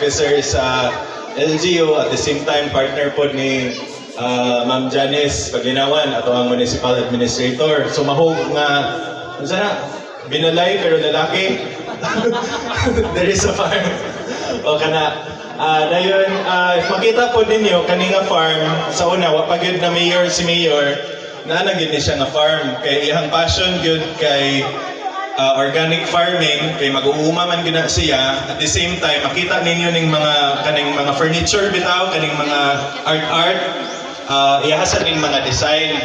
officer sa LGU at the same time partner po ni Ma'am Janice Paglinawan ato ang municipal administrator. So mahog nga sana binalay pero lalaki. There is a farm. O kana dayon if makita po ninyo kaninga farm sa una wa pa gyud na mayor si mayor na gyud ni siya nga farm kay iyang passion gyud kay organic farming kay mag-uuma man gina siya at the same time makita ninyo ning kaning mga furniture bitaw kaning mga art ihasan ning mga design.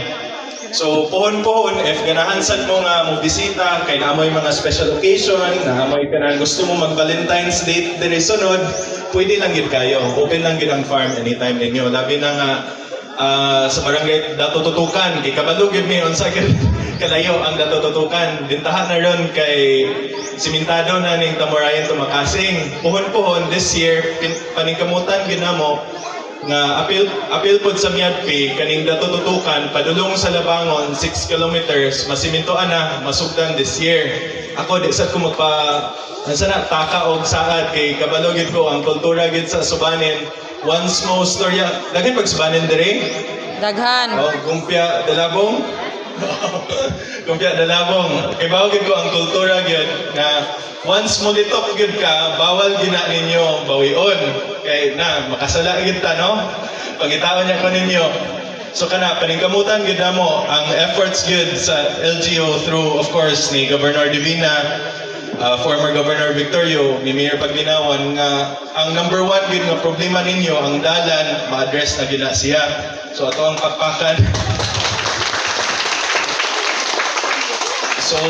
So pohon-pohon if ganahan sad mo nga mo bisita kay naamoy mga special occasion naamoy kanang gusto mo mag Valentine's date diri sunod pwede lang gid kayo open lang gid ang farm anytime ninyo labi na nga sa barangay Dato Tutukan kay kabalo gyud mi unsa gyud kalayo ang Dato Tutukan bintahan na ron kay simentado na ning Tamurayan Tumakasing pohon-pohon this year paningkamutan gyud namo nga apil pod sa Miadpi kaning Dato Tutukan padulong sa Labangon 6 kilometers masimintoan na masugdan this year ako di sad ko sana taka og saad kay kabalo gyud ko ang kultura gyud sa Subanen once mo storya daghan pag Subanen dire Daghan. Gumpya Dalabong. Gumpya Dalabong. Kay bawal gid ko ang kultura gyud na once mo litok gyud ka, bawal gina ninyo bawion. Kay na makasala gyud ta no. Pangitaon niya ko ninyo. So kana paningkamutan gyud namo ang efforts gyud sa LGU through of course ni Governor Divina, former Governor Victorio, ni Mayor Paglinawan nga ang number one gyud nga problema ninyo ang dalan ma-address na gina siya. So ato ang pakpakan. So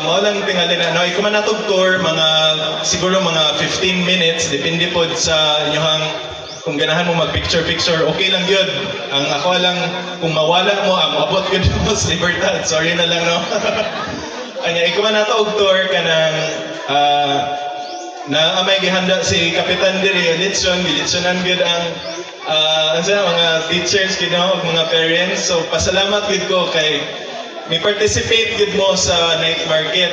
mao lang tingali na no iko man natog tour mga siguro mga 15 minutes depende pod sa inyohang kung ganahan mo mag-picture okay lang gyud. Ang ako lang kung mawala mo abot gyud mo sa Libertad. Sorry na lang no. Anya iko man nato og tour kanang na amay gihanda si Kapitan diri Litsonan gyud ang mga teachers gid no mga parents. So pasalamat gid ko kay ni participate gid mo sa night market.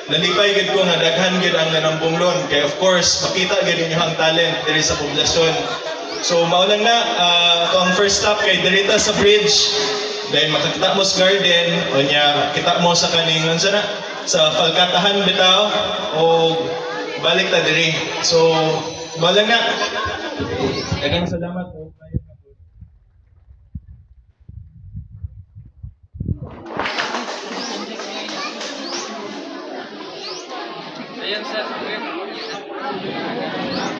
Nalipay gid ko nga daghan gid ang nanambunglon kay of course makita gid ninyo ang talent diri sa poblasyon. So mao lang na ito ang first stop kay dirita sa bridge. Dahil makakita mo sa garden o niya kita mo sa kaning na sa Falkatahan bitaw o balik ta diri. So mao lang na. Daghang salamat po. Ayan sir.